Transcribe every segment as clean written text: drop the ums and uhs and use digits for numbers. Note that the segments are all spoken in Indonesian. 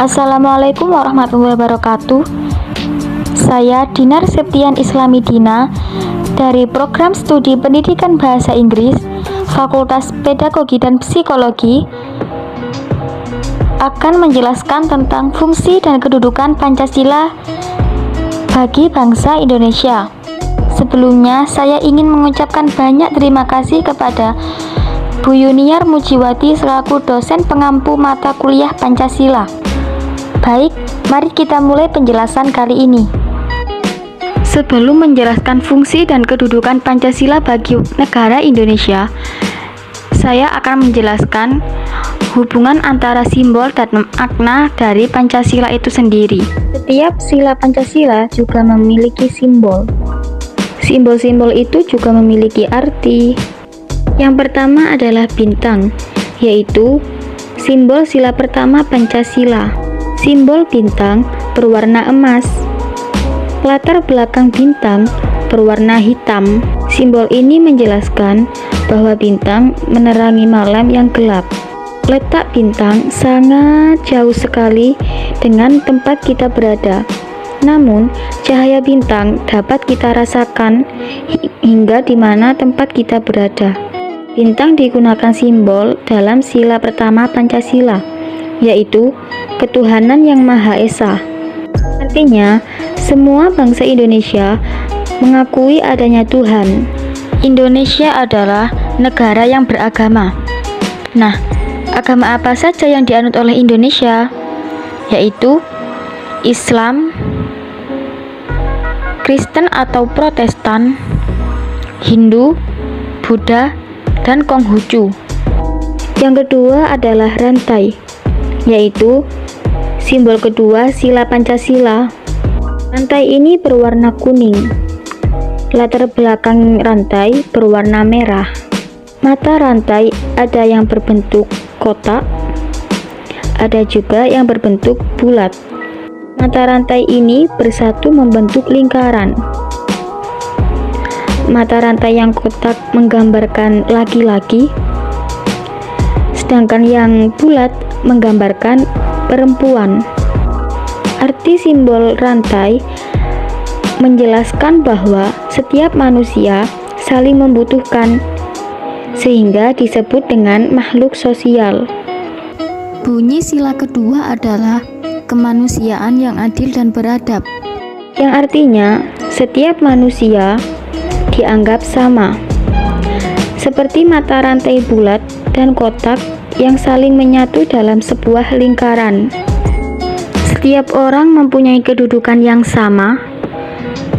Assalamualaikum warahmatullahi wabarakatuh. Saya Dinar Septian Islami Dina dari Program Studi Pendidikan Bahasa Inggris Fakultas Pedagogi dan Psikologi akan menjelaskan tentang fungsi dan kedudukan Pancasila bagi bangsa Indonesia. Sebelumnya, saya ingin mengucapkan banyak terima kasih kepada Bu Yuniar Mujiwati selaku dosen pengampu mata kuliah Pancasila. Baik, mari kita mulai penjelasan kali ini. Sebelum menjelaskan fungsi dan kedudukan Pancasila bagi negara Indonesia, saya akan menjelaskan hubungan antara simbol dan makna dari Pancasila itu sendiri. Setiap sila Pancasila juga memiliki simbol. Simbol-simbol itu juga memiliki arti. Yang pertama adalah bintang, yaitu simbol sila pertama Pancasila. Simbol bintang berwarna emas. Latar belakang bintang berwarna hitam. Simbol ini menjelaskan bahwa bintang menerangi malam yang gelap. Letak bintang sangat jauh sekali dengan tempat kita berada. Namun, cahaya bintang dapat kita rasakan hingga di mana tempat kita berada. Bintang digunakan simbol dalam sila pertama Pancasila, yaitu ketuhanan yang Maha Esa. Artinya, semua bangsa Indonesia mengakui adanya Tuhan. Indonesia adalah negara yang beragama. Nah, agama apa saja yang dianut oleh Indonesia? Yaitu Islam, Kristen atau Protestan, Hindu, Buddha, dan Konghucu. Yang kedua adalah rantai, yaitu simbol kedua sila Pancasila. Rantai ini berwarna kuning. Latar belakang rantai berwarna merah. Mata rantai ada yang berbentuk kotak, ada juga yang berbentuk bulat. Mata rantai ini bersatu membentuk lingkaran. Mata rantai yang kotak menggambarkan laki-laki, sedangkan yang bulat menggambarkan perempuan. Arti simbol rantai menjelaskan bahwa setiap manusia saling membutuhkan, sehingga disebut dengan makhluk sosial. Bunyi sila kedua adalah kemanusiaan yang adil dan beradab, yang artinya setiap manusia dianggap sama, seperti mata rantai bulat dan kotak yang saling menyatu dalam sebuah lingkaran. Setiap orang mempunyai kedudukan yang sama.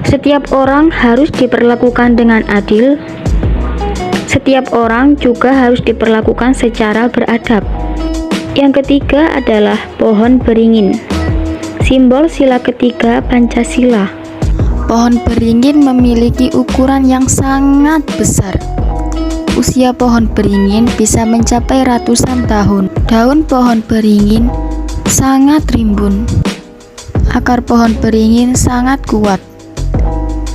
Setiap orang harus diperlakukan dengan adil. Setiap orang juga harus diperlakukan secara beradab. Yang ketiga adalah pohon beringin, simbol sila ketiga Pancasila. Pohon beringin memiliki ukuran yang sangat besar. Usia pohon beringin bisa mencapai ratusan tahun. Daun pohon beringin sangat rimbun. Akar pohon beringin sangat kuat.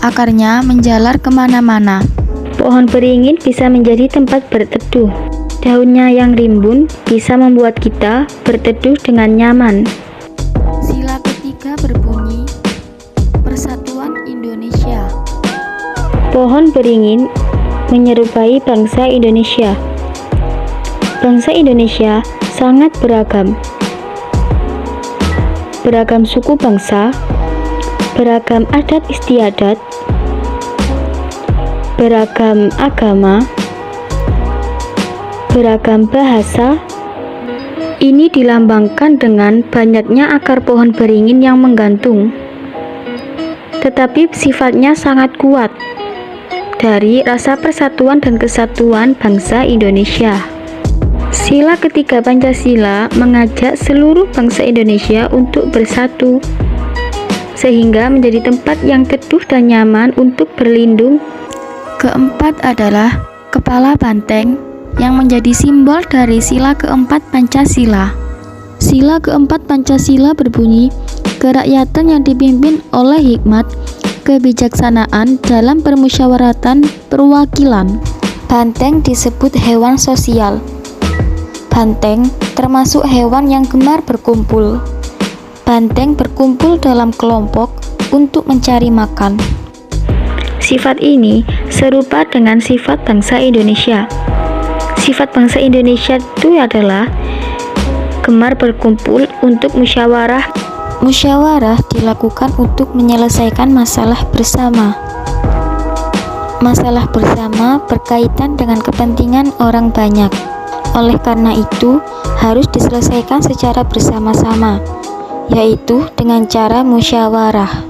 Akarnya menjalar kemana-mana. Pohon beringin bisa menjadi tempat berteduh. Daunnya yang rimbun bisa membuat kita berteduh dengan nyaman. Sila ketiga berbunyi Persatuan Indonesia. Pohon beringin menyerupai bangsa Indonesia. Bangsa Indonesia sangat beragam. Beragam suku bangsa, beragam adat istiadat, beragam agama, beragam bahasa. Ini dilambangkan dengan banyaknya akar pohon beringin yang menggantung, tetapi sifatnya sangat kuat dari rasa persatuan dan kesatuan bangsa Indonesia. Sila ketiga Pancasila mengajak seluruh bangsa Indonesia untuk bersatu, sehingga menjadi tempat yang teduh dan nyaman untuk berlindung. Keempat adalah kepala banteng yang menjadi simbol dari sila keempat Pancasila. Sila keempat Pancasila berbunyi kerakyatan yang dipimpin oleh hikmat, kebijaksanaan dalam permusyawaratan perwakilan. Banteng disebut hewan sosial. Banteng termasuk hewan yang gemar berkumpul. banteng berkumpul dalam kelompok untuk mencari makan. Sifat ini serupa dengan sifat bangsa Indonesia. Sifat bangsa Indonesia itu adalah gemar berkumpul untuk musyawarah. Musyawarah dilakukan untuk menyelesaikan masalah bersama. Masalah bersama berkaitan dengan kepentingan orang banyak. Oleh karena itu, harus diselesaikan secara bersama-sama, yaitu dengan cara musyawarah.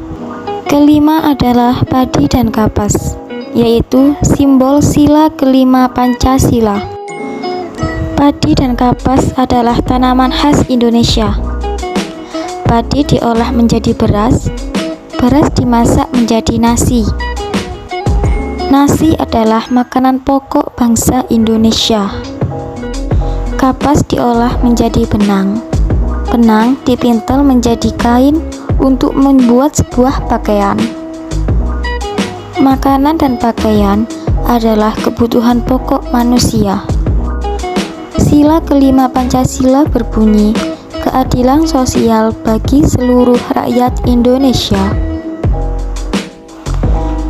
Kelima adalah padi dan kapas, yaitu simbol sila kelima Pancasila. Padi dan kapas adalah tanaman khas Indonesia. Padi diolah menjadi beras, beras dimasak menjadi nasi. Nasi adalah makanan pokok bangsa Indonesia. Kapas diolah menjadi benang. Benang dipintal menjadi kain untuk membuat sebuah pakaian. Makanan dan pakaian adalah kebutuhan pokok manusia. Sila kelima Pancasila berbunyi, keadilan sosial bagi seluruh rakyat Indonesia.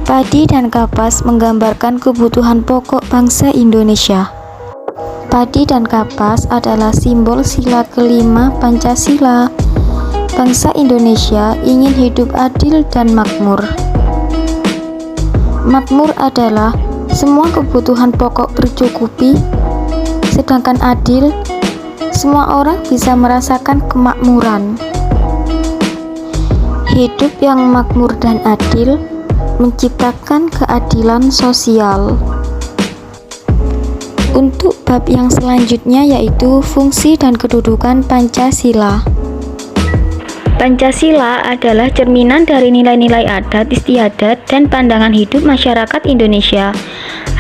Padi dan kapas menggambarkan kebutuhan pokok bangsa Indonesia. Padi dan kapas adalah simbol sila kelima Pancasila. Bangsa Indonesia ingin hidup adil dan makmur. Makmur adalah semua kebutuhan pokok tercukupi, sedangkan adil, semua orang bisa merasakan kemakmuran. Hidup yang makmur dan adil menciptakan keadilan sosial. Untuk bab yang selanjutnya yaitu fungsi dan kedudukan Pancasila. Pancasila adalah cerminan dari nilai-nilai adat istiadat dan pandangan hidup masyarakat Indonesia.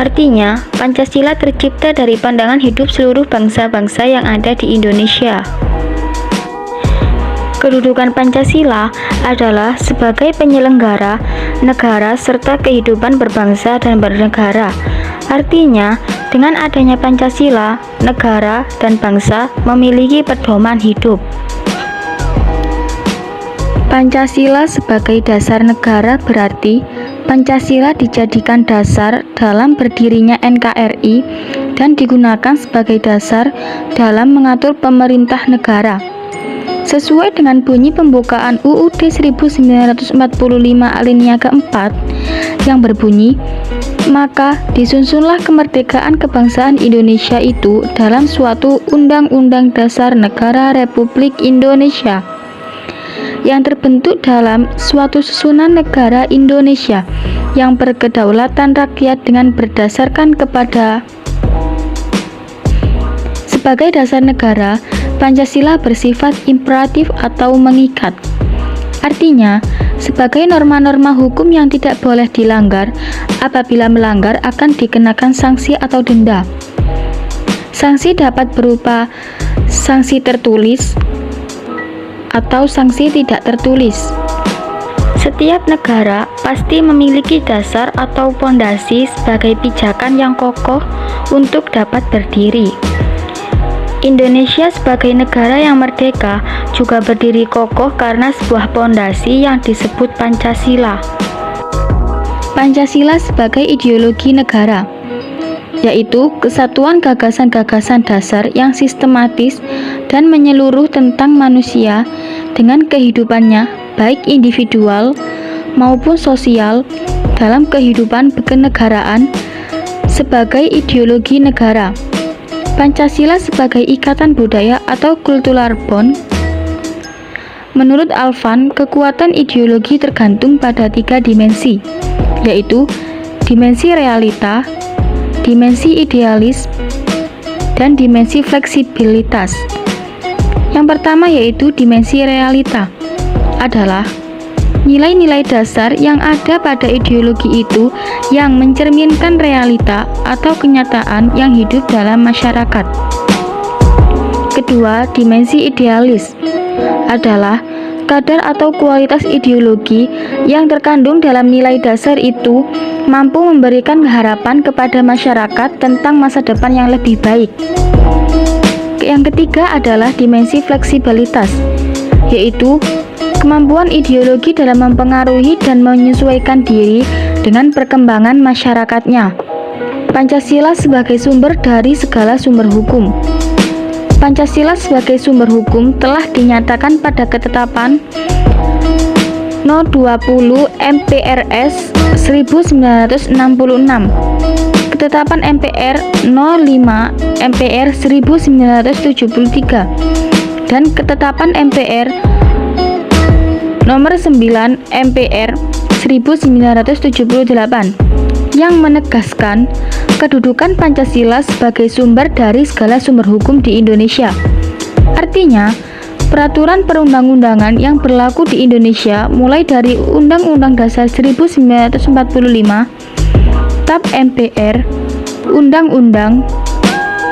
Artinya, Pancasila tercipta dari pandangan hidup seluruh bangsa-bangsa yang ada di Indonesia. Kedudukan Pancasila adalah sebagai penyelenggara negara serta kehidupan berbangsa dan bernegara. Artinya, dengan adanya Pancasila, negara dan bangsa memiliki pedoman hidup. Pancasila sebagai dasar negara berarti Pancasila dijadikan dasar dalam berdirinya NKRI dan digunakan sebagai dasar dalam mengatur pemerintah negara. Sesuai dengan bunyi pembukaan UUD 1945 alinea keempat yang berbunyi, maka disusunlah kemerdekaan kebangsaan Indonesia itu dalam suatu Undang-Undang Dasar Negara Republik Indonesia yang terbentuk dalam suatu susunan negara Indonesia yang berkedaulatan rakyat dengan berdasarkan kepada. Sebagai dasar negara, Pancasila bersifat imperatif atau mengikat. Artinya, sebagai norma-norma hukum yang tidak boleh dilanggar, apabila melanggar akan dikenakan sanksi atau denda. Sanksi dapat berupa sanksi tertulis atau sanksi tidak tertulis. Setiap negara pasti memiliki dasar atau pondasi sebagai pijakan yang kokoh untuk dapat berdiri. Indonesia sebagai negara yang merdeka juga berdiri kokoh karena sebuah pondasi yang disebut Pancasila. Pancasila sebagai ideologi negara, yaitu kesatuan gagasan-gagasan dasar yang sistematis dan menyeluruh tentang manusia dengan kehidupannya baik individual maupun sosial dalam kehidupan kenegaraan sebagai ideologi negara. Pancasila sebagai ikatan budaya atau cultural bond. Menurut Alvan, kekuatan ideologi tergantung pada 3 dimensi, yaitu dimensi realita, dimensi idealis, dan dimensi fleksibilitas. Yang pertama yaitu dimensi realita adalah nilai-nilai dasar yang ada pada ideologi itu yang mencerminkan realita atau kenyataan yang hidup dalam masyarakat. Kedua, dimensi idealis adalah kadar atau kualitas ideologi yang terkandung dalam nilai dasar itu mampu memberikan harapan kepada masyarakat tentang masa depan yang lebih baik. Yang ketiga adalah dimensi fleksibilitas, yaitu Kemampuan ideologi dalam mempengaruhi dan menyesuaikan diri dengan perkembangan masyarakatnya. Pancasila sebagai sumber dari segala sumber hukum. Pancasila sebagai sumber hukum telah dinyatakan pada Ketetapan No. 20 MPRS 1966, Ketetapan MPR No. 5 MPR 1973, dan Ketetapan MPR Nomor 9 MPR 1978 yang menegaskan kedudukan Pancasila sebagai sumber dari segala sumber hukum di Indonesia. Artinya, peraturan perundang-undangan yang berlaku di Indonesia mulai dari Undang-Undang Dasar 1945, TAP MPR, Undang-Undang,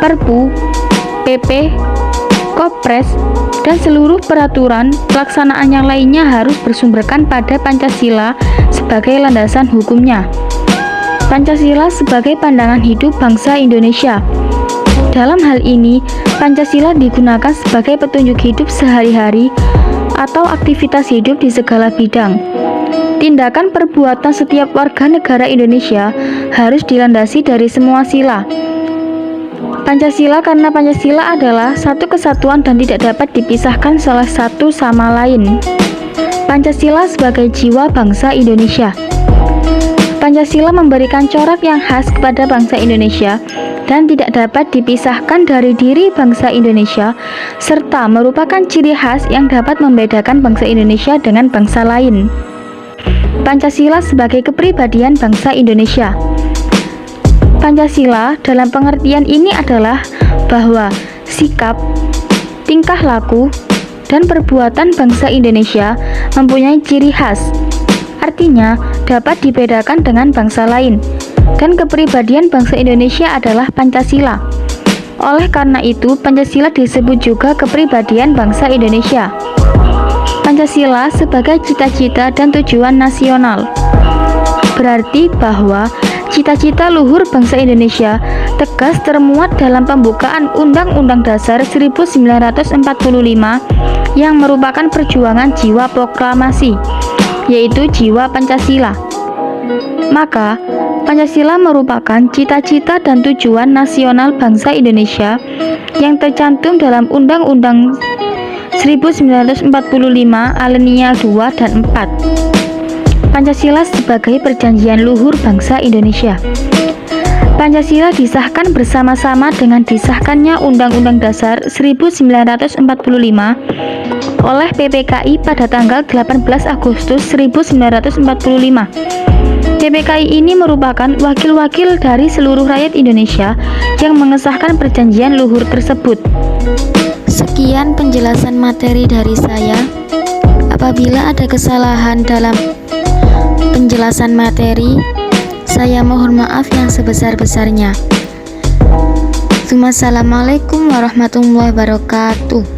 Perpu, PP, Kepres, dan seluruh peraturan pelaksanaan yang lainnya harus bersumberkan pada Pancasila sebagai landasan hukumnya. Pancasila sebagai pandangan hidup bangsa Indonesia. Dalam hal ini, Pancasila digunakan sebagai petunjuk hidup sehari-hari atau aktivitas hidup di segala bidang. Tindakan perbuatan setiap warga negara Indonesia harus dilandasi dari semua sila. Pancasila karena Pancasila adalah satu kesatuan dan tidak dapat dipisahkan salah satu sama lain. Pancasila sebagai jiwa bangsa Indonesia. Pancasila memberikan corak yang khas kepada bangsa Indonesia dan tidak dapat dipisahkan dari diri bangsa Indonesia, serta merupakan ciri khas yang dapat membedakan bangsa Indonesia dengan bangsa lain. Pancasila sebagai kepribadian bangsa Indonesia. Pancasila dalam pengertian ini adalah bahwa sikap, tingkah laku, dan perbuatan bangsa Indonesia mempunyai ciri khas. Artinya, dapat dibedakan dengan bangsa lain, dan kepribadian bangsa Indonesia adalah Pancasila. Oleh karena itu, Pancasila disebut juga kepribadian bangsa Indonesia. Pancasila sebagai cita-cita dan tujuan nasional. Berarti bahwa cita-cita luhur bangsa Indonesia tegas termuat dalam pembukaan Undang-Undang Dasar 1945 yang merupakan perjuangan jiwa proklamasi, yaitu jiwa Pancasila. Maka, Pancasila merupakan cita-cita dan tujuan nasional bangsa Indonesia yang tercantum dalam Undang-Undang 1945 alinea 2 dan 4. Pancasila sebagai perjanjian luhur bangsa Indonesia. Pancasila disahkan bersama-sama dengan disahkannya Undang-Undang Dasar 1945 oleh PPKI pada tanggal 18 Agustus 1945. PPKI ini merupakan wakil-wakil dari seluruh rakyat Indonesia yang mengesahkan perjanjian luhur tersebut. Sekian penjelasan materi dari saya. Apabila ada kesalahan dalam penjelasan materi, saya mohon maaf yang sebesar-besarnya. Wassalamualaikum warahmatullahi wabarakatuh.